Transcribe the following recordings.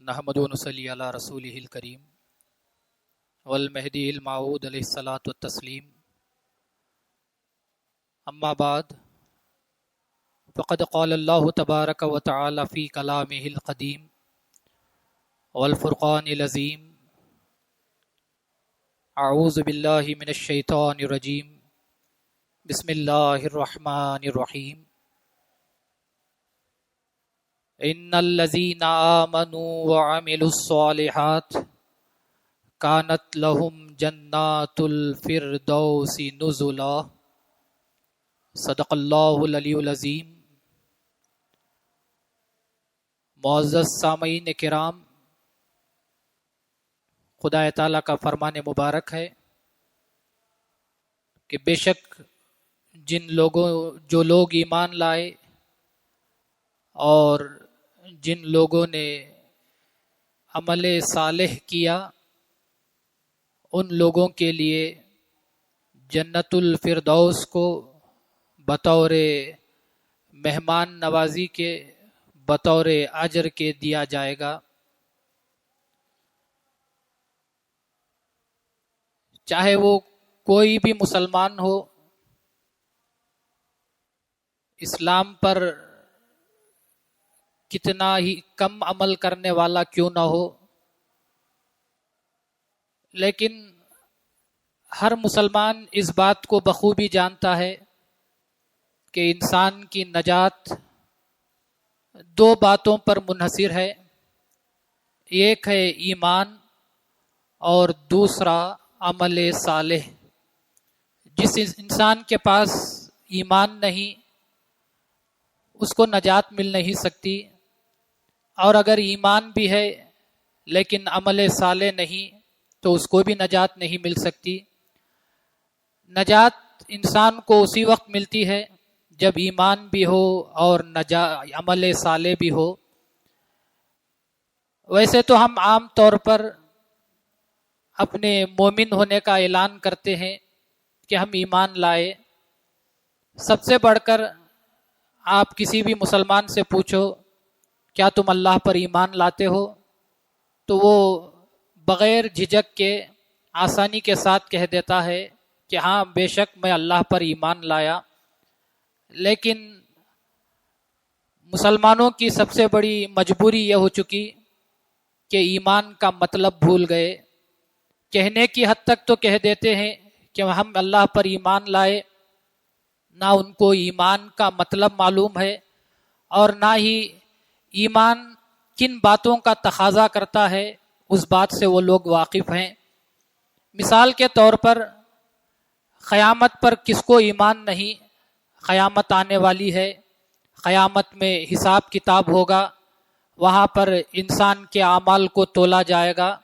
نحمد و نصلی علی رسولہ الکریم والمہدی الموعود علیہ الصلاۃ والتسلیم اما بعد فقد قال اللہ تبارک و تعالی فی کلامہ القدیم والفرقان العظیم اعوذ باللہ من الشیطان الرجیم بسم اللہ الرحمن الرحیم ان الذین آمنوا وعملوا الصالحات کانت لہم جنات الفردوس نزلا صدق اللہ العلی العظیم۔ معزز سامعین کرام، خدا تعالیٰ کا فرمان مبارک ہے کہ بے شک جو لوگ ایمان لائے اور جن لوگوں نے عمل صالح کیا ان لوگوں کے لیے جنت الفردوس کو بطور مہمان نوازی کے بطور اجر کے دیا جائے گا۔ چاہے وہ کوئی بھی مسلمان ہو، اسلام پر کتنا ہی کم عمل کرنے والا کیوں نہ ہو، لیکن ہر مسلمان اس بات کو بخوبی جانتا ہے کہ انسان کی نجات دو باتوں پر منحصر ہے، ایک ہے ایمان اور دوسرا عمل صالح۔ جس انسان کے پاس ایمان نہیں اس کو نجات مل نہیں سکتی، اور اگر ایمان بھی ہے لیکن عمل صالح نہیں تو اس کو بھی نجات نہیں مل سکتی۔ نجات انسان کو اسی وقت ملتی ہے جب ایمان بھی ہو اور عمل صالح بھی ہو۔ ویسے تو ہم عام طور پر اپنے مومن ہونے کا اعلان کرتے ہیں کہ ہم ایمان لائے۔ سب سے بڑھ کر آپ کسی بھی مسلمان سے پوچھو کیا تم اللہ پر ایمان لاتے ہو، تو وہ بغیر جھجک کے آسانی کے ساتھ کہہ دیتا ہے کہ ہاں بے شک میں اللہ پر ایمان لایا۔ لیکن مسلمانوں کی سب سے بڑی مجبوری یہ ہو چکی کہ ایمان کا مطلب بھول گئے۔ کہنے کی حد تک تو کہہ دیتے ہیں کہ ہم اللہ پر ایمان لائے، نہ ان کو ایمان کا مطلب معلوم ہے اور نہ ہی ایمان کن باتوں کا تقاضا کرتا ہے اس بات سے وہ لوگ واقف ہیں۔ مثال کے طور پر قیامت پر کس کو ایمان نہیں؟ قیامت آنے والی ہے، قیامت میں حساب کتاب ہوگا، وہاں پر انسان کے اعمال کو تولا جائے گا۔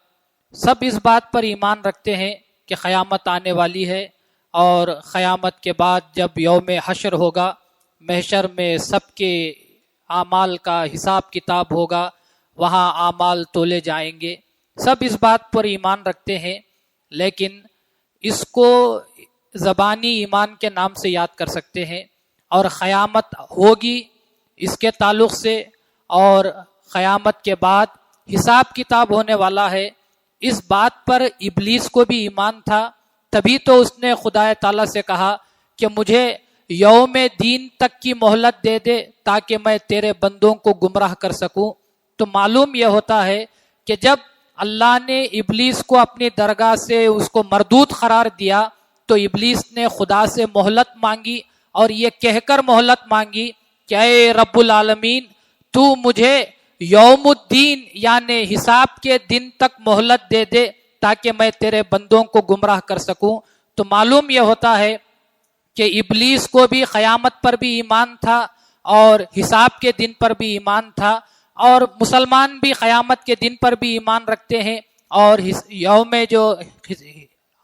سب اس بات پر ایمان رکھتے ہیں کہ قیامت آنے والی ہے، اور قیامت کے بعد جب یوم حشر ہوگا، محشر میں سب کے اعمال کا حساب کتاب ہوگا، وہاں اعمال تولے جائیں گے۔ سب اس بات پر ایمان رکھتے ہیں، لیکن اس کو زبانی ایمان کے نام سے یاد کر سکتے ہیں، اور قیامت ہوگی اس کے تعلق سے اور قیامت کے بعد حساب کتاب ہونے والا ہے اس بات پر ابلیس کو بھی ایمان تھا۔ تبھی تو اس نے خدا تعالیٰ سے کہا کہ مجھے یوم دین تک کی مہلت دے دے تاکہ میں تیرے بندوں کو گمراہ کر سکوں۔ تو معلوم یہ ہوتا ہے کہ جب اللہ نے ابلیس کو اپنی درگاہ سے اس کو مردود قرار دیا تو ابلیس نے خدا سے مہلت مانگی، اور یہ کہہ کر مہلت مانگی کہ اے رب العالمین تو مجھے یوم الدین یعنی حساب کے دن تک مہلت دے دے تاکہ میں تیرے بندوں کو گمراہ کر سکوں۔ تو معلوم یہ ہوتا ہے کہ ابلیس کو بھی قیامت پر بھی ایمان تھا اور حساب کے دن پر بھی ایمان تھا، اور مسلمان بھی قیامت کے دن پر بھی ایمان رکھتے ہیں، اور یوم جو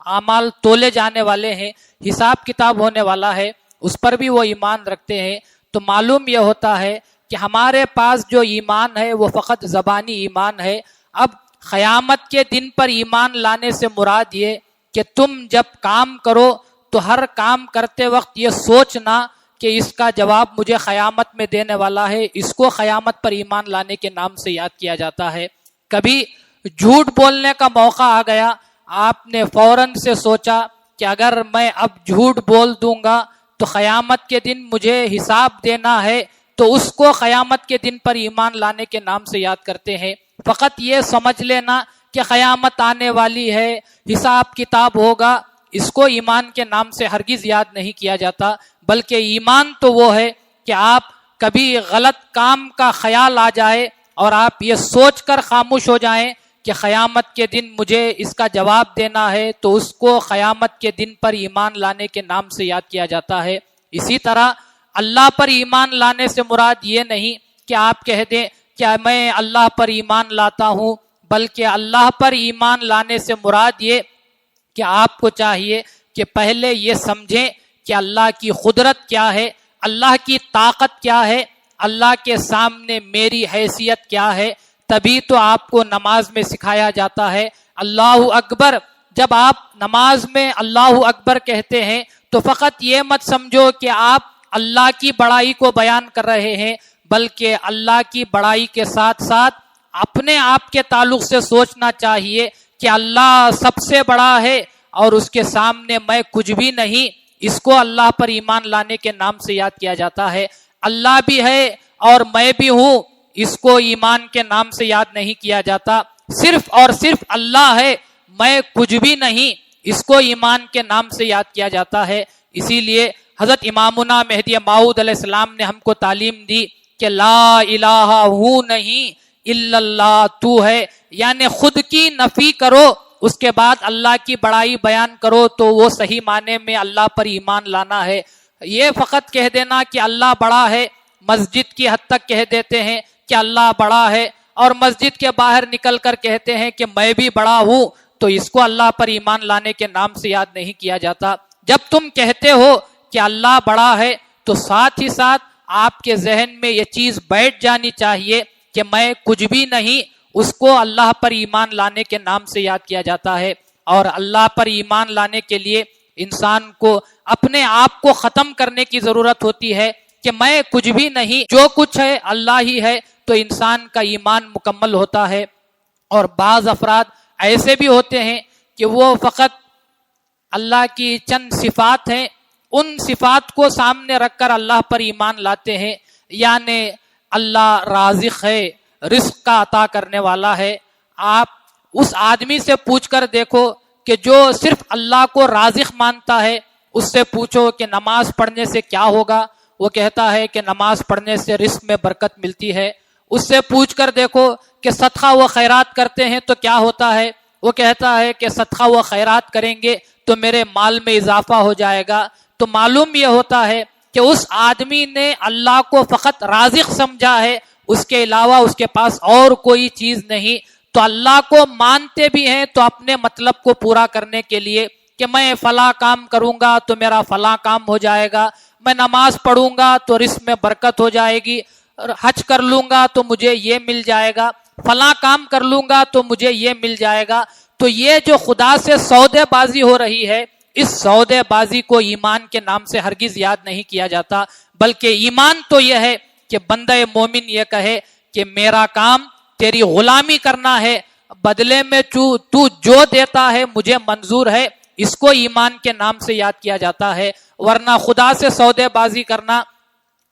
اعمال تولے جانے والے ہیں، حساب کتاب ہونے والا ہے، اس پر بھی وہ ایمان رکھتے ہیں۔ تو معلوم یہ ہوتا ہے کہ ہمارے پاس جو ایمان ہے وہ فقط زبانی ایمان ہے۔ اب قیامت کے دن پر ایمان لانے سے مراد یہ کہ تم جب کام کرو تو ہر کام کرتے وقت یہ سوچنا کہ اس کا جواب مجھے قیامت میں دینے والا ہے۔ اس کو قیامت پر ایمان لانے کے نام سے یاد کیا جاتا ہے۔ کبھی جھوٹ بولنے کا موقع آ گیا، آپ نے فوراً سے سوچا کہ اگر میں اب جھوٹ بول دوں گا تو قیامت کے دن مجھے حساب دینا ہے، تو اس کو قیامت کے دن پر ایمان لانے کے نام سے یاد کرتے ہیں۔ فقط یہ سمجھ لینا کہ قیامت آنے والی ہے، حساب کتاب ہوگا، اس کو ایمان کے نام سے ہرگز یاد نہیں کیا جاتا، بلکہ ایمان تو وہ ہے کہ آپ کبھی غلط کام کا خیال آ جائے اور آپ یہ سوچ کر خاموش ہو جائیں کہ قیامت کے دن مجھے اس کا جواب دینا ہے، تو اس کو قیامت کے دن پر ایمان لانے کے نام سے یاد کیا جاتا ہے۔ اسی طرح اللہ پر ایمان لانے سے مراد یہ نہیں کہ آپ کہہ دیں کہ میں اللہ پر ایمان لاتا ہوں، بلکہ اللہ پر ایمان لانے سے مراد یہ کہ آپ کو چاہیے کہ پہلے یہ سمجھیں کہ اللہ کی قدرت کیا ہے، اللہ کی طاقت کیا ہے، اللہ کے سامنے میری حیثیت کیا ہے۔ تبھی تو آپ کو نماز میں سکھایا جاتا ہے اللہ اکبر۔ جب آپ نماز میں اللہ اکبر کہتے ہیں تو فقط یہ مت سمجھو کہ آپ اللہ کی بڑائی کو بیان کر رہے ہیں، بلکہ اللہ کی بڑائی کے ساتھ ساتھ اپنے آپ کے تعلق سے سوچنا چاہیے کہ اللہ سب سے بڑا ہے اور اس کے سامنے میں کچھ بھی نہیں۔ اس کو اللہ پر ایمان لانے کے نام سے یاد کیا جاتا ہے۔ اللہ بھی ہے اور میں بھی ہوں، اس کو ایمان کے نام سے یاد نہیں کیا جاتا۔ صرف اور صرف اللہ ہے، میں کچھ بھی نہیں، اس کو ایمان کے نام سے یاد کیا جاتا ہے۔ اسی لیے حضرت امامنا مہدی موعود علیہ السلام نے ہم کو تعلیم دی کہ لا الہ ہو نہیں الا اللہ، تو ہے، یعنی خود کی نفی کرو، اس کے بعد اللہ کی بڑائی بیان کرو، تو وہ صحیح معنی میں اللہ پر ایمان لانا ہے۔ یہ فقط کہہ دینا کہ اللہ بڑا ہے، مسجد کی حد تک کہہ دیتے ہیں کہ اللہ بڑا ہے، اور مسجد کے باہر نکل کر کہتے ہیں کہ میں بھی بڑا ہوں، تو اس کو اللہ پر ایمان لانے کے نام سے یاد نہیں کیا جاتا۔ جب تم کہتے ہو کہ اللہ بڑا ہے تو ساتھ ہی ساتھ آپ کے ذہن میں یہ چیز بیٹھ جانی چاہیے کہ میں کچھ بھی نہیں، اس کو اللہ پر ایمان لانے کے نام سے یاد کیا جاتا ہے۔ اور اللہ پر ایمان لانے کے لیے انسان کو اپنے آپ کو ختم کرنے کی ضرورت ہوتی ہے کہ میں کچھ بھی نہیں، جو کچھ ہے اللہ ہی ہے، تو انسان کا ایمان مکمل ہوتا ہے۔ اور بعض افراد ایسے بھی ہوتے ہیں کہ وہ فقط اللہ کی چند صفات ہیں، ان صفات کو سامنے رکھ کر اللہ پر ایمان لاتے ہیں، یعنی اللہ رازق ہے، رزق کا عطا کرنے والا ہے۔ آپ اس آدمی سے پوچھ کر دیکھو کہ جو صرف اللہ کو رازق مانتا ہے، اس سے پوچھو کہ نماز پڑھنے سے کیا ہوگا، وہ کہتا ہے کہ نماز پڑھنے سے رزق میں برکت ملتی ہے۔ اس سے پوچھ کر دیکھو کہ صدقہ و خیرات کرتے ہیں تو کیا ہوتا ہے، وہ کہتا ہے کہ صدقہ و خیرات کریں گے تو میرے مال میں اضافہ ہو جائے گا۔ تو معلوم یہ ہوتا ہے کہ اس آدمی نے اللہ کو فقط رازق سمجھا ہے، اس کے علاوہ اس کے پاس اور کوئی چیز نہیں۔ تو اللہ کو مانتے بھی ہیں تو اپنے مطلب کو پورا کرنے کے لیے کہ میں فلاں کام کروں گا تو میرا فلاں کام ہو جائے گا، میں نماز پڑھوں گا تو رزق میں برکت ہو جائے گی، حج کر لوں گا تو مجھے یہ مل جائے گا، فلاں کام کر لوں گا تو مجھے یہ مل جائے گا۔ تو یہ جو خدا سے سودے بازی ہو رہی ہے، اس سودے بازی کو ایمان کے نام سے ہرگز یاد نہیں کیا جاتا، بلکہ ایمان تو یہ ہے کہ بندہ مومن یہ کہے کہ میرا کام تیری غلامی کرنا ہے، بدلے میں تو جو دیتا ہے مجھے منظور ہے، اس کو ایمان کے نام سے یاد کیا جاتا ہے۔ ورنہ خدا سے سودے بازی کرنا،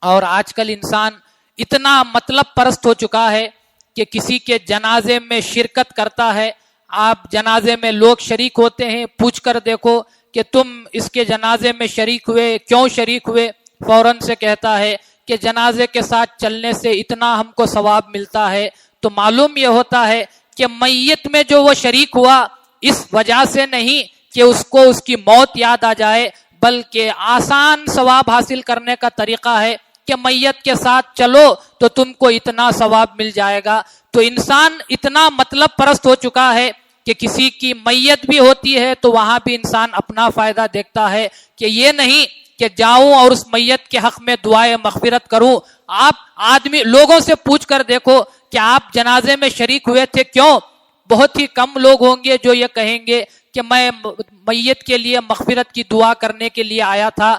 اور آج کل انسان اتنا مطلب پرست ہو چکا ہے کہ کسی کے جنازے میں شرکت کرتا ہے، آپ جنازے میں لوگ شریک ہوتے ہیں، پوچھ کر دیکھو کہ تم اس کے جنازے میں شریک ہوئے، کیوں شریک ہوئے، فوراً سے کہتا ہے کہ جنازے کے ساتھ چلنے سے اتنا ہم کو ثواب ملتا ہے۔ تو معلوم یہ ہوتا ہے کہ میت میں جو وہ شریک ہوا اس وجہ سے نہیں کہ اس کو اس کی موت یاد آ جائے، بلکہ آسان ثواب حاصل کرنے کا طریقہ ہے کہ میت کے ساتھ چلو تو تم کو اتنا ثواب مل جائے گا۔ تو انسان اتنا مطلب پرست ہو چکا ہے کہ کسی کی میت بھی ہوتی ہے تو وہاں بھی انسان اپنا فائدہ دیکھتا ہے کہ یہ نہیں کہ جاؤں اور اس میت کے حق میں دعائے مغفرت کروں۔ آپ آدمی لوگوں سے پوچھ کر دیکھو کہ آپ جنازے میں شریک ہوئے تھے کیوں؟ بہت ہی کم لوگ ہوں گے جو یہ کہیں گے کہ میں میت کے لیے مغفرت کی دعا کرنے کے لیے آیا تھا۔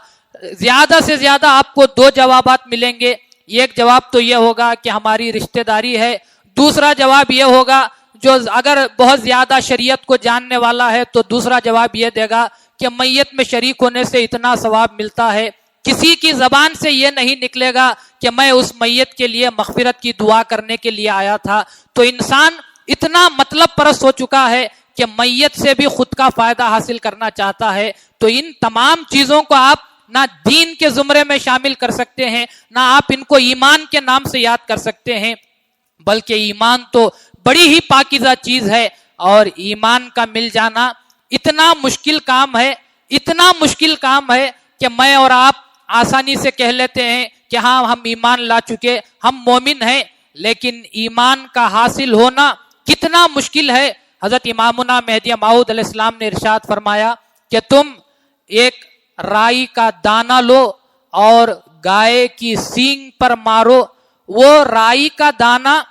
زیادہ سے زیادہ آپ کو دو جوابات ملیں گے۔ ایک جواب تو یہ ہوگا کہ ہماری رشتہ داری ہے، دوسرا جواب یہ ہوگا جو اگر بہت زیادہ شریعت کو جاننے والا ہے تو دوسرا جواب یہ دے گا کہ میت میں شریک ہونے سے اتنا ثواب ملتا ہے. کسی کی زبان سے یہ نہیں نکلے گا کہ میں اس میت کے لیے مغفرت کی دعا کرنے کے لیے آیا تھا. تو انسان اتنا مطلب پرست ہو چکا ہے کہ میت سے بھی خود کا فائدہ حاصل کرنا چاہتا ہے. تو ان تمام چیزوں کو آپ نہ دین کے زمرے میں شامل کر سکتے ہیں، نہ آپ ان کو ایمان کے نام سے یاد کر سکتے ہیں، بلکہ ایمان تو بڑی ہی پاکیزہ چیز ہے. اور ایمان کا مل جانا اتنا مشکل کام ہے، اتنا مشکل کام ہے کہ میں اور آپ آسانی سے کہہ لیتے ہیں کہ ہاں ہم ایمان لا چکے، ہم مومن ہیں، لیکن ایمان کا حاصل ہونا کتنا مشکل ہے. حضرت امامنا مہدی موعود علیہ السلام نے ارشاد فرمایا کہ تم ایک رائی کا دانہ لو اور گائے کی سینگ پر مارو. وہ رائی کا دانہ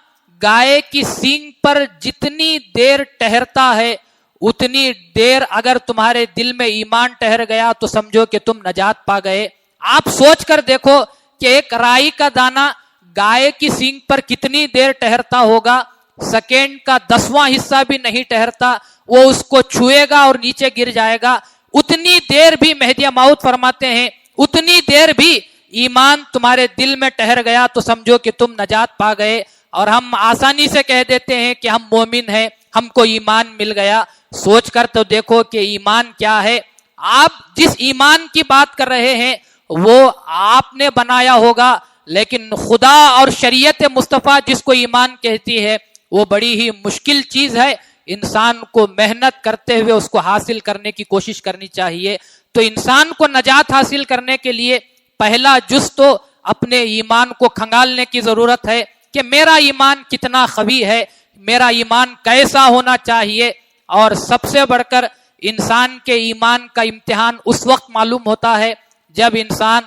گائے کی سینگ پر جتنی دیر ٹہرتا ہے اتنی دیر اگر تمہارے دل میں ایمان ٹہر گیا تو سمجھو کہ تم نجات پا گئے. آپ سوچ کر دیکھو کہ ایک رائی کا دانہ گائے کی سینگ پر کتنی دیر ٹہرتا ہوگا. سیکنڈ کا 10واں حصہ بھی نہیں ٹہرتا، وہ اس کو چھوئے گا اور نیچے گر جائے گا. اتنی دیر بھی مہدی موعود فرماتے ہیں، اتنی دیر بھی ایمان تمہارے دل میں ٹہر گیا تو سمجھو کہ تم نجات پا گئے. اور ہم آسانی سے کہہ دیتے ہیں کہ ہم مومن ہیں، ہم کو ایمان مل گیا. سوچ کر تو دیکھو کہ ایمان کیا ہے. آپ جس ایمان کی بات کر رہے ہیں وہ آپ نے بنایا ہوگا، لیکن خدا اور شریعت مصطفیٰ جس کو ایمان کہتی ہے وہ بڑی ہی مشکل چیز ہے. انسان کو محنت کرتے ہوئے اس کو حاصل کرنے کی کوشش کرنی چاہیے. تو انسان کو نجات حاصل کرنے کے لیے پہلا جز تو اپنے ایمان کو کھنگالنے کی ضرورت ہے کہ میرا ایمان کتنا قوی ہے، میرا ایمان کیسا ہونا چاہیے. اور سب سے بڑھ کر انسان کے ایمان کا امتحان اس وقت معلوم ہوتا ہے جب انسان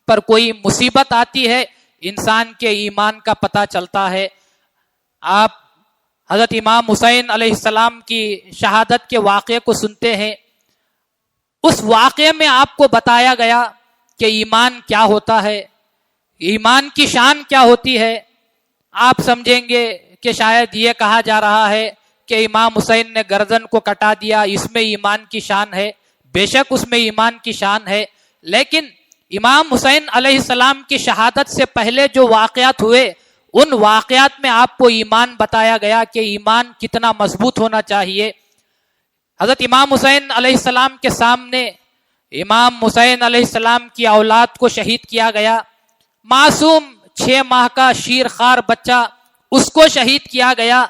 پر کوئی مصیبت آتی ہے، انسان کے ایمان کا پتہ چلتا ہے. آپ حضرت امام حسین علیہ السلام کی شہادت کے واقعے کو سنتے ہیں. اس واقعے میں آپ کو بتایا گیا کہ ایمان کیا ہوتا ہے، ایمان کی شان کیا ہوتی ہے. آپ سمجھیں گے کہ شاید یہ کہا جا رہا ہے کہ امام حسین نے گردن کو کٹا دیا، اس میں ایمان کی شان ہے. بے شک اس میں ایمان کی شان ہے، لیکن امام حسین علیہ السلام کی شہادت سے پہلے جو واقعات ہوئے ان واقعات میں آپ کو ایمان بتایا گیا کہ ایمان کتنا مضبوط ہونا چاہیے. حضرت امام حسین علیہ السلام کے سامنے امام حسین علیہ السلام کی اولاد کو شہید کیا گیا. معصوم 6 ماہ کا شیر خوار بچہ اس کو شہید کیا گیا،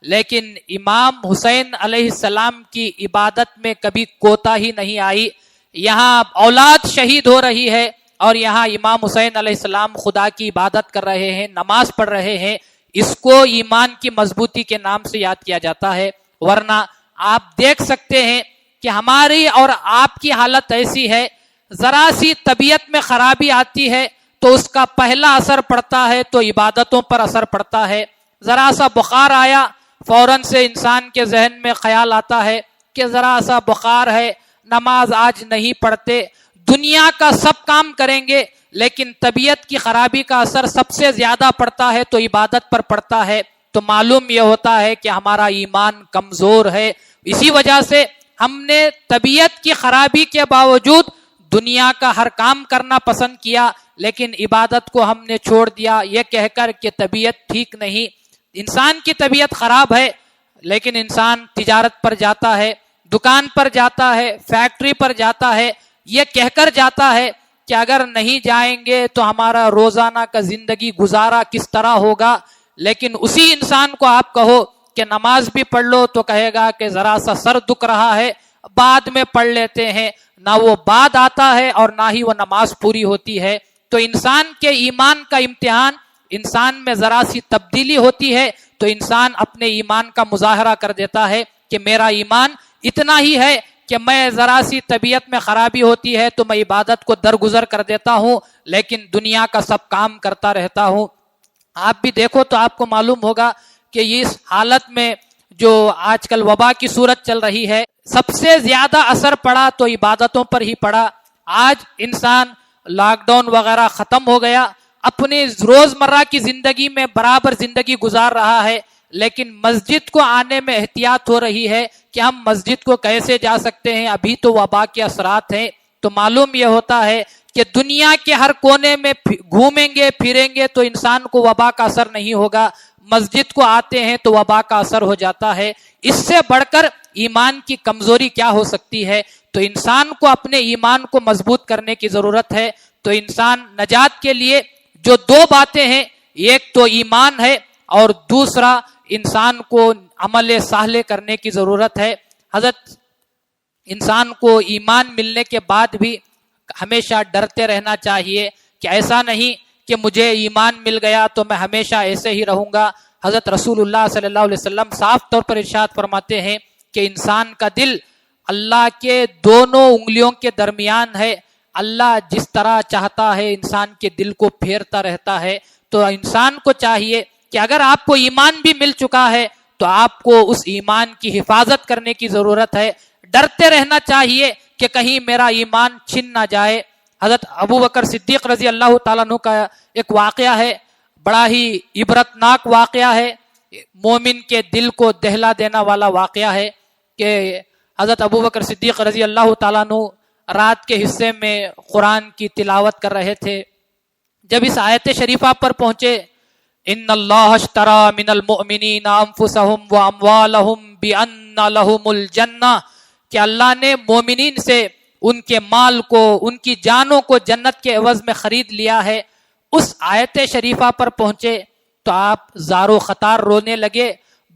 لیکن امام حسین علیہ السلام کی عبادت میں کبھی کوتاہی نہیں آئی. یہاں اولاد شہید ہو رہی ہے اور یہاں امام حسین علیہ السلام خدا کی عبادت کر رہے ہیں، نماز پڑھ رہے ہیں. اس کو ایمان کی مضبوطی کے نام سے یاد کیا جاتا ہے. ورنہ آپ دیکھ سکتے ہیں کہ ہماری اور آپ کی حالت ایسی ہے، ذرا سی طبیعت میں خرابی آتی ہے تو اس کا پہلا اثر پڑتا ہے تو عبادتوں پر اثر پڑتا ہے. ذرا سا بخار آیا فوراً سے انسان کے ذہن میں خیال آتا ہے کہ ذرا سا بخار ہے، نماز آج نہیں پڑھتے. دنیا کا سب کام کریں گے لیکن طبیعت کی خرابی کا اثر سب سے زیادہ پڑتا ہے تو عبادت پر پڑتا ہے. تو معلوم یہ ہوتا ہے کہ ہمارا ایمان کمزور ہے. اسی وجہ سے ہم نے طبیعت کی خرابی کے باوجود دنیا کا ہر کام کرنا پسند کیا، لیکن عبادت کو ہم نے چھوڑ دیا یہ کہہ کر کہ طبیعت ٹھیک نہیں. انسان کی طبیعت خراب ہے لیکن انسان تجارت پر جاتا ہے، دکان پر جاتا ہے، فیکٹری پر جاتا ہے، یہ کہہ کر جاتا ہے کہ اگر نہیں جائیں گے تو ہمارا روزانہ کا زندگی گزارا کس طرح ہوگا. لیکن اسی انسان کو آپ کہو کہ نماز بھی پڑھ لو تو کہے گا کہ ذرا سا سر دکھ رہا ہے، بعد میں پڑھ لیتے ہیں. نہ وہ بعد آتا ہے اور نہ ہی وہ نماز پوری ہوتی ہے. تو انسان کے ایمان کا امتحان، انسان میں ذرا سی تبدیلی ہوتی ہے تو انسان اپنے ایمان کا مظاہرہ کر دیتا ہے کہ میرا ایمان اتنا ہی ہے کہ میں ذرا سی طبیعت میں خرابی ہوتی ہے تو میں عبادت کو درگزر کر دیتا ہوں، لیکن دنیا کا سب کام کرتا رہتا ہوں. آپ بھی دیکھو تو آپ کو معلوم ہوگا کہ اس حالت میں جو آج کل وبا کی صورت چل رہی ہے، سب سے زیادہ اثر پڑا تو عبادتوں پر ہی پڑا. آج انسان لاک ڈاؤن وغیرہ ختم ہو گیا، اپنی روزمرہ کی زندگی میں برابر زندگی گزار رہا ہے. لیکن مسجد کو آنے میں احتیاط ہو رہی ہے کہ ہم مسجد کو کیسے جا سکتے ہیں، ابھی تو وبا کے اثرات ہیں۔ تو معلوم یہ ہوتا ہے کہ دنیا کے ہر کونے میں گھومیں گے پھریں گے تو انسان کو وبا کا اثر نہیں ہوگا، مسجد کو آتے ہیں تو وبا کا اثر ہو جاتا ہے۔ اس سے بڑھ کر ایمان کی کمزوری کیا ہو سکتی ہے؟ تو انسان کو اپنے ایمان کو مضبوط کرنے کی ضرورت ہے۔ تو انسان نجات کے لیے جو دو باتیں ہیں، ایک تو ایمان ہے اور دوسرا انسان کو عمل صالح کرنے کی ضرورت ہے۔ حضرت انسان کو ایمان ملنے کے بعد بھی ہمیشہ ڈرتے رہنا چاہیے کہ ایسا نہیں کہ مجھے ایمان مل گیا تو میں ہمیشہ ایسے ہی رہوں گا۔ حضرت رسول اللہ صلی اللہ علیہ وسلم صاف طور پر ارشاد فرماتے ہیں کہ انسان کا دل اللہ کے دونوں انگلیوں کے درمیان ہے، اللہ جس طرح چاہتا ہے انسان کے دل کو پھیرتا رہتا ہے۔ تو انسان کو چاہیے کہ اگر آپ کو ایمان بھی مل چکا ہے تو آپ کو اس ایمان کی حفاظت کرنے کی ضرورت ہے، ڈرتے رہنا چاہیے کہ کہیں میرا ایمان چھن نہ جائے۔ حضرت ابو بکر صدیق رضی اللہ تعالیٰ عنہ کا ایک واقعہ ہے، بڑا ہی عبرتناک واقعہ ہے، مومن کے دل کو دہلا دینا والا واقعہ ہے کہ حضرت ابو بکر صدیق رضی اللہ تعالیٰ عنہ رات کے حصے میں قرآن کی تلاوت کر رہے تھے۔ جب اس آیت شریفہ پر پہنچے، ان اللہ اشتری من المؤمنین انفسهم واموالهم بان لهم الجنہ، کہ اللہ نے مومنین سے ان کے مال کو، ان کی جانوں کو جنت کے عوض میں خرید لیا ہے۔ اس آیت شریفہ پر پہنچے تو آپ زار و خطار رونے لگے،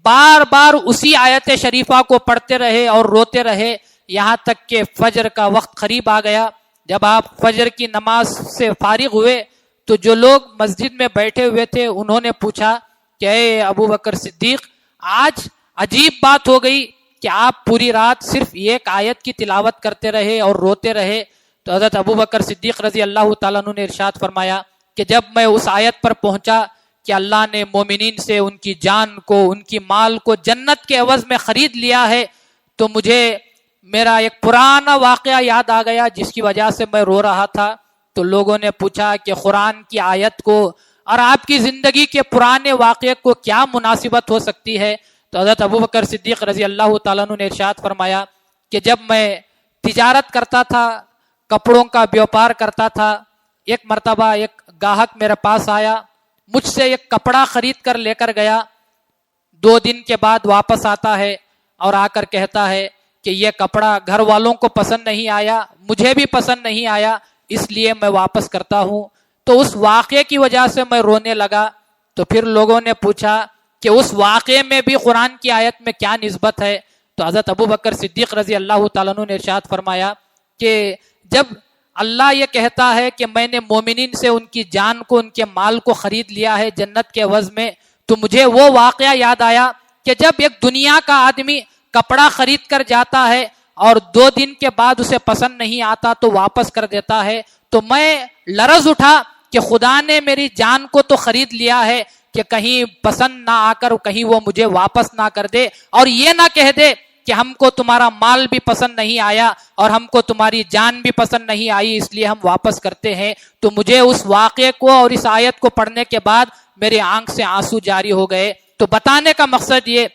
بار بار اسی آیت شریفہ کو پڑھتے رہے اور روتے رہے، یہاں تک کہ فجر کا وقت قریب آ گیا۔ جب آپ فجر کی نماز سے فارغ ہوئے تو جو لوگ مسجد میں بیٹھے ہوئے تھے انہوں نے پوچھا کہ اے ابو بکر صدیق، آج عجیب بات ہو گئی کہ آپ پوری رات صرف ایک آیت کی تلاوت کرتے رہے اور روتے رہے۔ تو حضرت ابو بکر صدیق رضی اللہ تعالیٰ عنہ نے ارشاد فرمایا کہ جب میں اس آیت پر پہنچا کہ اللہ نے مومنین سے ان کی جان کو، ان کی مال کو جنت کے عوض میں خرید لیا ہے، تو مجھے میرا ایک پرانا واقعہ یاد آ گیا جس کی وجہ سے میں رو رہا تھا۔ تو لوگوں نے پوچھا کہ قرآن کی آیت کو اور آپ کی زندگی کے پرانے واقعے کو کیا مناسبت ہو سکتی ہے؟ تو حضرت ابو بکر صدیق رضی اللہ تعالیٰ عنہ نے ارشاد فرمایا کہ جب میں تجارت کرتا تھا، کپڑوں کا بیوپار کرتا تھا، ایک مرتبہ ایک گاہک میرے پاس آیا، مجھ سے ایک کپڑا خرید کر لے کر گیا، 2 دن کے بعد واپس آتا ہے اور آ کر کہتا ہے کہ یہ کپڑا گھر والوں کو پسند نہیں آیا، مجھے بھی پسند نہیں آیا، اس لیے میں واپس کرتا ہوں۔ تو اس واقعے کی وجہ سے میں رونے لگا۔ تو پھر لوگوں نے پوچھا کہ اس واقعے میں بھی قرآن کی آیت میں کیا نسبت ہے؟ تو حضرت ابو بکر صدیق رضی اللہ تعالیٰ عنہ نے ارشاد فرمایا کہ جب اللہ یہ کہتا ہے کہ میں نے مومنین سے ان کی جان کو، ان کے مال کو خرید لیا ہے جنت کے عوض میں، تو مجھے وہ واقعہ یاد آیا کہ جب ایک دنیا کا آدمی کپڑا خرید کر جاتا ہے اور 2 دن کے بعد اسے پسند نہیں آتا تو واپس کر دیتا ہے، تو میں لرز اٹھا کہ خدا نے میری جان کو تو خرید لیا ہے کہ کہیں پسند نہ آ کر کہیں وہ مجھے واپس نہ کر دے اور یہ نہ کہہ دے کہ ہم کو تمہارا مال بھی پسند نہیں آیا اور ہم کو تمہاری جان بھی پسند نہیں آئی، اس لیے ہم واپس کرتے ہیں۔ تو مجھے اس واقعے کو اور اس آیت کو پڑھنے کے بعد میرے آنکھ سے آنسو جاری ہو گئے۔ تو بتانے کا مقصد یہ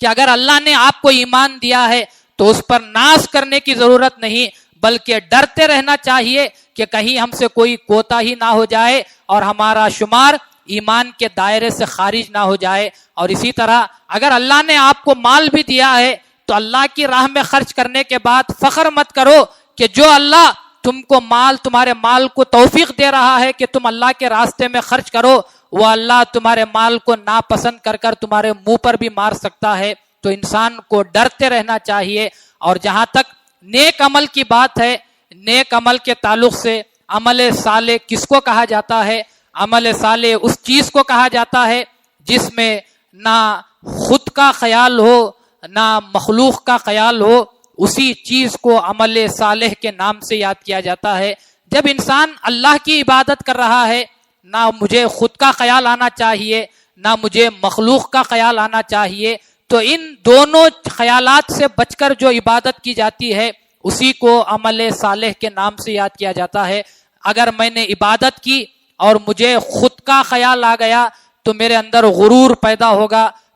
کہ اگر اللہ نے آپ کو ایمان دیا ہے تو اس پر ناز کرنے کی ضرورت نہیں، بلکہ ڈرتے رہنا چاہیے کہ کہیں ہم سے کوئی کوتاہی نہ ہو جائے اور ہمارا شمار ایمان کے دائرے سے خارج نہ ہو جائے۔ اور اسی طرح اگر اللہ نے آپ کو مال بھی دیا ہے تو اللہ کی راہ میں خرچ کرنے کے بعد فخر مت کرو کہ جو اللہ تم کو تمہارے مال کو توفیق دے رہا ہے کہ تم اللہ کے راستے میں خرچ کرو، وہ اللہ تمہارے مال کو ناپسند کر کر تمہارے منہ پر بھی مار سکتا ہے۔ تو انسان کو ڈرتے رہنا چاہیے۔ اور جہاں تک نیک عمل کی بات ہے، نیک عمل کے تعلق سے عمل صالح کس کو کہا جاتا ہے؟ عمل صالح اس چیز کو کہا جاتا ہے جس میں نہ خود کا خیال ہو نہ مخلوق کا خیال ہو، اسی چیز کو عمل صالح کے نام سے یاد کیا جاتا ہے۔ جب انسان اللہ کی عبادت کر رہا ہے، نہ مجھے خود کا خیال آنا چاہیے نہ مجھے مخلوق کا خیال آنا چاہیے، تو ان دونوں خیالات سے بچ کر جو عبادت کی جاتی ہے اسی کو عمل صالح کے نام سے یاد کیا جاتا ہے۔ اگر میں نے عبادت کی اور مجھے خود کا خیال آ گیا تو میرے اندر غرور پیدا ہوگا،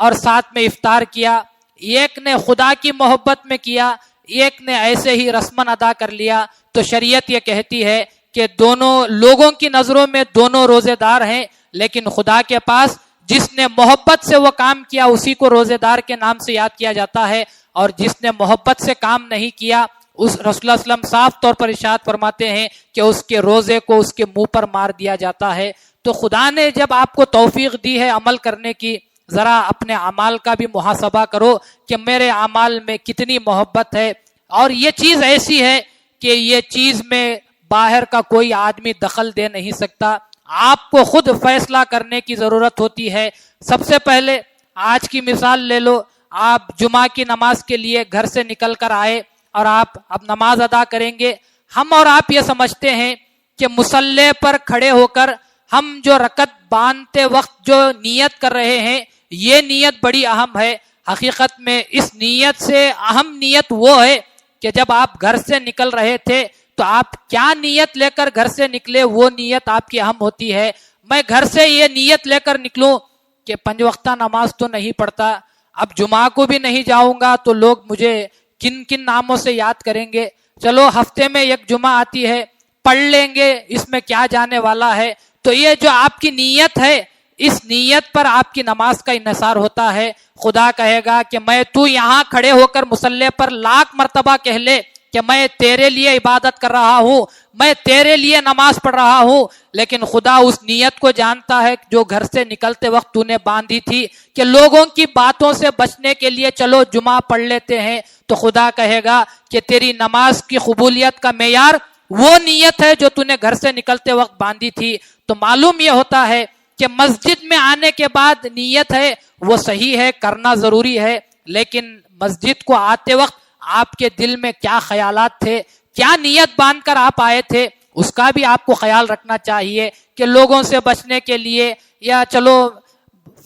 اور ساتھ میں افطار کیا، ایک نے خدا کی محبت میں کیا، ایک نے ایسے ہی رسمن ادا کر لیا، تو شریعت یہ کہتی ہے کہ دونوں لوگوں کی نظروں میں دونوں روزے دار ہیں، لیکن خدا کے پاس جس نے محبت سے وہ کام کیا اسی کو روزے دار کے نام سے یاد کیا جاتا ہے، اور جس نے محبت سے کام نہیں کیا اس رسول اللہ صلی اللہ علیہ وسلم صاف طور پر ارشاد فرماتے ہیں کہ اس کے روزے کو اس کے منہ پر مار دیا جاتا ہے۔ تو خدا نے جب آپ کو توفیق دی ہے عمل کرنے کی، ذرا اپنے اعمال کا بھی محاسبہ کرو کہ میرے اعمال میں کتنی محبت ہے، اور یہ چیز ایسی ہے کہ یہ چیز میں باہر کا کوئی آدمی دخل دے نہیں سکتا، آپ کو خود فیصلہ کرنے کی ضرورت ہوتی ہے۔ سب سے پہلے آج کی مثال لے لو، آپ جمعہ کی نماز کے لیے گھر سے نکل کر آئے اور آپ اب نماز ادا کریں گے، ہم اور آپ یہ سمجھتے ہیں کہ مصلی پر کھڑے ہو کر ہم جو رکعت باندھتے وقت جو نیت کر رہے ہیں یہ نیت بڑی اہم ہے۔ حقیقت میں اس نیت سے اہم نیت وہ ہے کہ جب آپ گھر سے نکل رہے تھے تو آپ کیا نیت لے کر گھر سے نکلے، وہ نیت آپ کی اہم ہوتی ہے۔ میں گھر سے یہ نیت لے کر نکلوں کہ 5 وقتہ نماز تو نہیں پڑھتا، اب جمعہ کو بھی نہیں جاؤں گا تو لوگ مجھے کن کن ناموں سے یاد کریں گے، چلو ہفتے میں ایک جمعہ آتی ہے پڑھ لیں گے، اس میں کیا جانے والا ہے۔ تو یہ جو آپ کی نیت ہے، اس نیت پر آپ کی نماز کا انحصار ہوتا ہے۔ خدا کہے گا کہ میں تو یہاں کھڑے ہو کر مصلی پر 1,00,000 مرتبہ کہہ لے کہ میں تیرے لیے عبادت کر رہا ہوں، میں تیرے لیے نماز پڑھ رہا ہوں، لیکن خدا اس نیت کو جانتا ہے جو گھر سے نکلتے وقت تو نے باندھی تھی کہ لوگوں کی باتوں سے بچنے کے لیے چلو جمعہ پڑھ لیتے ہیں، تو خدا کہے گا کہ تیری نماز کی قبولیت کا معیار وہ نیت ہے جو تو نے گھر سے نکلتے وقت باندھی تھی۔ تو معلوم یہ ہوتا ہے کہ مسجد میں آنے کے بعد نیت ہے وہ صحیح ہے، کرنا ضروری ہے، لیکن مسجد کو آتے وقت آپ کے دل میں کیا خیالات تھے، کیا نیت باندھ کر آپ آئے تھے، اس کا بھی آپ کو خیال رکھنا چاہیے کہ لوگوں سے بچنے کے لیے، یا چلو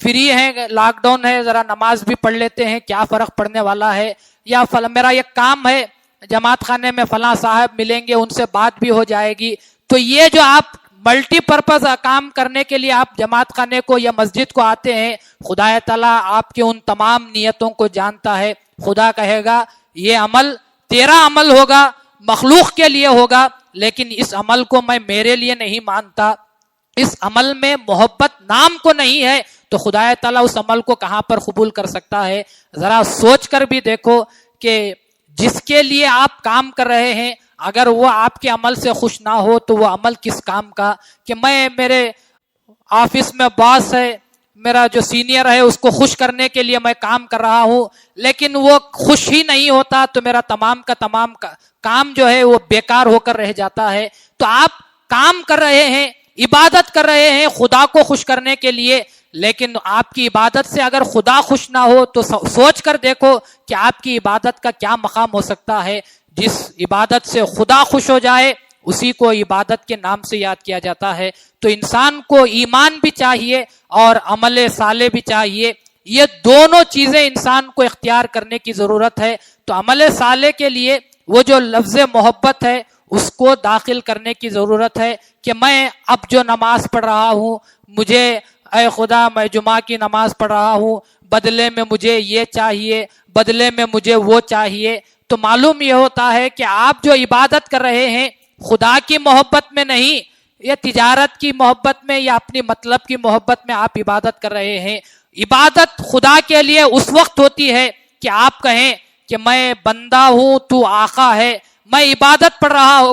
فری ہیں، لاک ڈاؤن ہے، ذرا نماز بھی پڑھ لیتے ہیں، کیا فرق پڑنے والا ہے، یا میرا یہ کام ہے جماعت خانے میں فلاں صاحب ملیں گے ان سے بات بھی ہو جائے گی۔ تو یہ جو آپ ملٹی پرپز کام کرنے کے لیے آپ جماعت خانے کو یا مسجد کو آتے ہیں، خدا تعالیٰ آپ کے ان تمام نیتوں کو جانتا ہے۔ خدا کہے گا یہ عمل تیرا عمل ہوگا، مخلوق کے لیے ہوگا، لیکن اس عمل کو میں میرے لیے نہیں مانتا، اس عمل میں محبت نام کو نہیں ہے، تو خدا تعالیٰ اس عمل کو کہاں پر قبول کر سکتا ہے؟ ذرا سوچ کر بھی دیکھو کہ جس کے لیے آپ کام کر رہے ہیں اگر وہ آپ کے عمل سے خوش نہ ہو تو وہ عمل کس کام کا؟ کہ میں میرے آفس میں باس ہے، میرا جو سینئر ہے اس کو خوش کرنے کے لیے میں کام کر رہا ہوں، لیکن وہ خوش ہی نہیں ہوتا تو میرا تمام کا تمام کام جو ہے وہ بیکار ہو کر رہ جاتا ہے۔ تو آپ کام کر رہے ہیں، عبادت کر رہے ہیں خدا کو خوش کرنے کے لیے، لیکن آپ کی عبادت سے اگر خدا خوش نہ ہو تو سوچ کر دیکھو کہ آپ کی عبادت کا کیا مقام ہو سکتا ہے۔ جس عبادت سے خدا خوش ہو جائے اسی کو عبادت کے نام سے یاد کیا جاتا ہے۔ تو انسان کو ایمان بھی چاہیے اور عمل صالح بھی چاہیے، یہ دونوں چیزیں انسان کو اختیار کرنے کی ضرورت ہے۔ تو عمل صالح کے لیے وہ جو لفظ محبت ہے اس کو داخل کرنے کی ضرورت ہے کہ میں اب جو نماز پڑھ رہا ہوں، مجھے اے خدا میں جمعہ کی نماز پڑھ رہا ہوں، بدلے میں مجھے یہ چاہیے، بدلے میں مجھے وہ چاہیے۔ تو معلوم یہ ہوتا ہے کہ آپ جو عبادت کر رہے ہیں خدا کی محبت میں نہیں، یا تجارت کی محبت میں یا اپنی مطلب کی محبت میں آپ عبادت کر رہے ہیں۔ عبادت خدا کے لیے اس وقت ہوتی ہے کہ آپ کہیں کہ میں بندہ ہوں تو آقا ہے، میں عبادت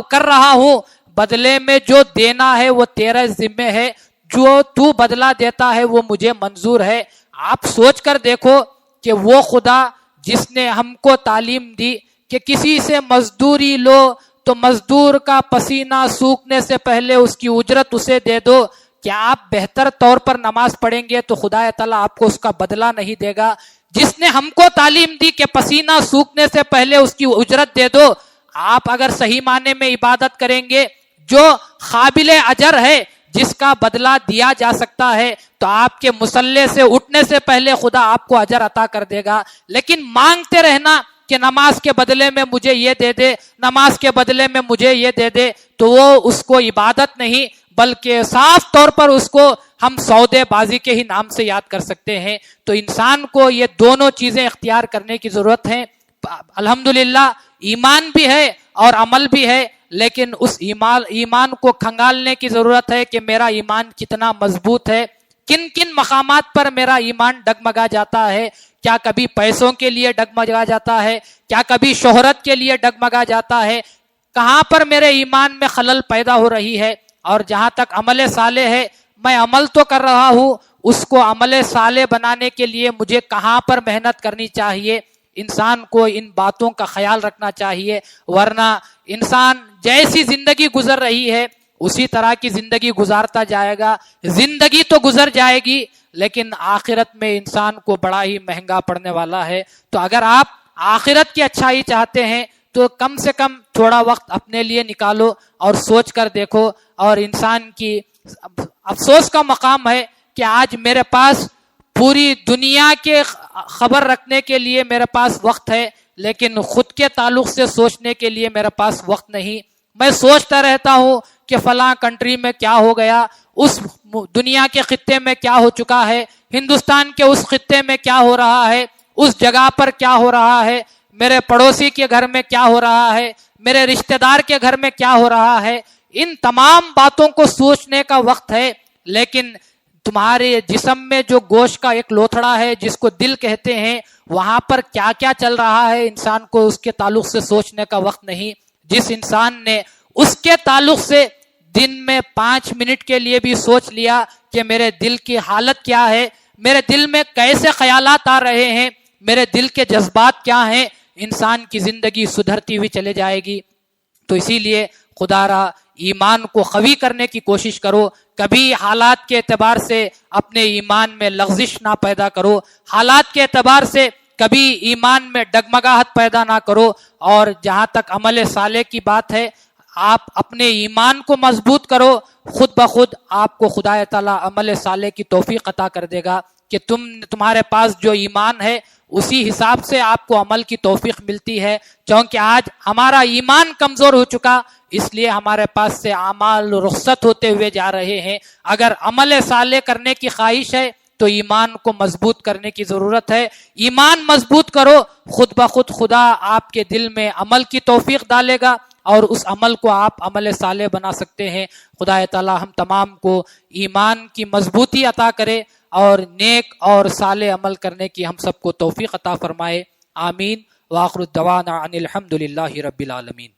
کر رہا ہوں، بدلے میں جو دینا ہے وہ تیرے ذمہ ہے، جو تو بدلہ دیتا ہے وہ مجھے منظور ہے۔ آپ سوچ کر دیکھو کہ وہ خدا جس نے ہم کو تعلیم دی کہ کسی سے مزدوری لو تو مزدور کا پسینہ سوکھنے سے پہلے اس کی اجرت اسے دے دو، کیا آپ بہتر طور پر نماز پڑھیں گے تو خدا تعالیٰ آپ کو اس کا بدلہ نہیں دے گا؟ جس نے ہم کو تعلیم دی کہ پسینہ سوکھنے سے پہلے اس کی اجرت دے دو، آپ اگر صحیح معنی میں عبادت کریں گے جو قابل اجر ہے، جس کا بدلہ دیا جا سکتا ہے، تو آپ کے مصلی سے اٹھنے سے پہلے خدا آپ کو اجر عطا کر دے گا۔ لیکن مانگتے رہنا کہ نماز کے بدلے میں مجھے یہ دے دے، نماز کے بدلے میں مجھے یہ دے دے، تو وہ اس کو عبادت نہیں بلکہ صاف طور پر اس کو ہم سودے بازی کے ہی نام سے یاد کر سکتے ہیں۔ تو انسان کو یہ دونوں چیزیں اختیار کرنے کی ضرورت ہے۔ الحمدللہ ایمان بھی ہے اور عمل بھی ہے، لیکن اس ایمان کو کھنگالنے کی ضرورت ہے کہ میرا ایمان کتنا مضبوط ہے، کن کن مقامات پر میرا ایمان ڈگمگا جاتا ہے۔ کیا کبھی پیسوں کے لیے ڈگمگا جاتا ہے؟ کیا کبھی شہرت کے لیے ڈگمگا جاتا ہے؟ کہاں پر میرے ایمان میں خلل پیدا ہو رہی ہے؟ اور جہاں تک عمل صالح ہے، میں عمل تو کر رہا ہوں، اس کو عمل صالح بنانے کے لیے مجھے کہاں پر محنت کرنی چاہیے؟ انسان کو ان باتوں کا خیال رکھنا چاہیے، ورنہ انسان جیسی زندگی گزر رہی ہے اسی طرح کی زندگی گزارتا جائے گا۔ زندگی تو گزر جائے گی لیکن آخرت میں انسان کو بڑا ہی مہنگا پڑنے والا ہے۔ تو اگر آپ آخرت کی اچھائی چاہتے ہیں تو کم سے کم تھوڑا وقت اپنے لیے نکالو اور سوچ کر دیکھو۔ اور انسان کی افسوس کا مقام ہے کہ آج میرے پاس پوری دنیا کے خبر رکھنے کے لیے میرے پاس وقت ہے، لیکن خود کے تعلق سے سوچنے کے لیے میرے پاس وقت نہیں۔ میں سوچتا رہتا ہوں کہ فلاں کنٹری میں کیا ہو گیا، اس دنیا کے خطے میں کیا ہو چکا ہے، ہندوستان کے اس خطے میں کیا ہو رہا ہے، اس جگہ پر کیا ہو رہا ہے، میرے پڑوسی کے گھر میں کیا ہو رہا ہے، میرے رشتہ دار کے گھر میں کیا ہو رہا ہے۔ ان تمام باتوں کو سوچنے کا وقت ہے، لیکن تمہارے جسم میں جو گوشت کا ایک لوتھڑا ہے جس کو دل کہتے ہیں، وہاں پر کیا کیا چل رہا ہے انسان کو اس کے تعلق سے سوچنے کا وقت نہیں۔ جس انسان نے اس کے تعلق سے دن میں 5 منٹ کے لیے بھی سوچ لیا کہ میرے دل کی حالت کیا ہے، میرے دل میں کیسے خیالات آ رہے ہیں، میرے دل کے جذبات کیا ہیں، انسان کی زندگی سدھرتی ہوئی چلے جائے گی۔ تو اسی لیے خدا را ایمان کو قوی کرنے کی کوشش کرو، کبھی حالات کے اعتبار سے اپنے ایمان میں لغزش نہ پیدا کرو، حالات کے اعتبار سے کبھی ایمان میں ڈگمگاہٹ پیدا نہ کرو۔ اور جہاں تک عمل صالح کی بات ہے، آپ اپنے ایمان کو مضبوط کرو، خود بخود آپ کو خدا تعالیٰ عمل صالح کی توفیق عطا کر دے گا کہ تمہارے پاس جو ایمان ہے اسی حساب سے آپ کو عمل کی توفیق ملتی ہے۔ چونکہ آج ہمارا ایمان کمزور ہو چکا، اس لیے ہمارے پاس سے اعمال رخصت ہوتے ہوئے جا رہے ہیں۔ اگر عمل صالح کرنے کی خواہش ہے تو ایمان کو مضبوط کرنے کی ضرورت ہے۔ ایمان مضبوط کرو، خود بخود خدا آپ کے دل میں عمل کی توفیق ڈالے گا اور اس عمل کو آپ عمل صالح بنا سکتے ہیں۔ خدا تعالی ہم تمام کو ایمان کی مضبوطی عطا کرے اور نیک اور صالح عمل کرنے کی ہم سب کو توفیق عطا فرمائے۔ آمین۔ وآخر الدعوانا ان الحمد للہ رب العالمین۔